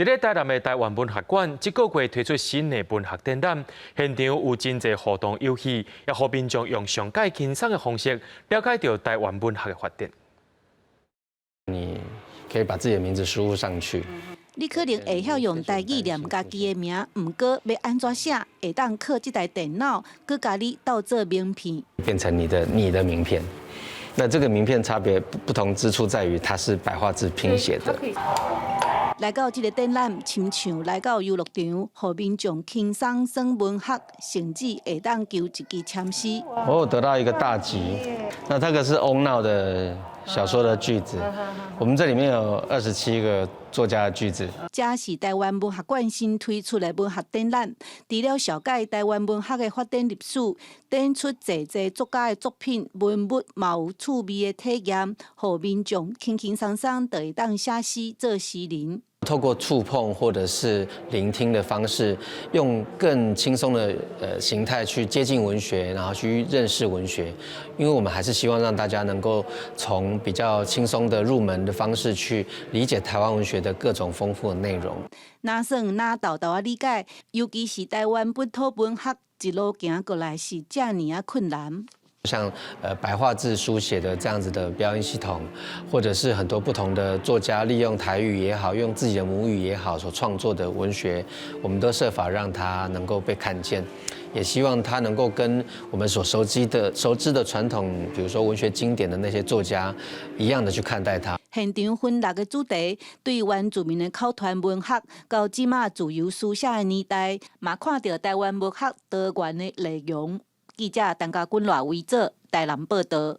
伫咧台南的台湾文学馆，这个月推出新的文学展览，现场有真侪互动游戏，也互民众用上介轻松的方式了解到台湾文学的发展。你可以把自己的名字输入上去。你可能会晓用台语念家己的名，毋过要安怎写，会当靠这台电脑，佮家己倒做名片，变成你的名片。那这个名片差别不同之处在于，它是白话字拼写的。来到这个展览，亲像来到游乐场，互民众轻松耍文学，甚至会当求一支签诗。我有得到一个大吉，那这个是翁闹的小说的句子，我们这里面有27个作家的句子。这是台湾文学馆新推出的文学展览，除了小解台湾文学的发展历史，展出侪作家的作品，文物嘛有趣味的体验，互民众轻轻松松就会当写诗做诗人。透过触碰或者是聆听的方式，用更轻松的形态去接近文学，然后去认识文学。因为我们还是希望让大家能够从比较轻松的入门的方式去理解台湾文学的各种丰富的内容。哪算哪豆豆啊理解，尤其是台湾本土文学一路行过来是这么啊困难。像白话字书写的这样子的标音系统，或者是很多不同的作家利用台语也好，用自己的母语也好所创作的文学，我们都设法让它能够被看见，也希望它能够跟我们所熟知的传统，比如说文学经典的那些作家一样的去看待它。现场分6个主题，对原住民的口传文学，到即马自由书写的年代，嘛看到台湾文学多元的内容。记者陈家君赖为做台南报道。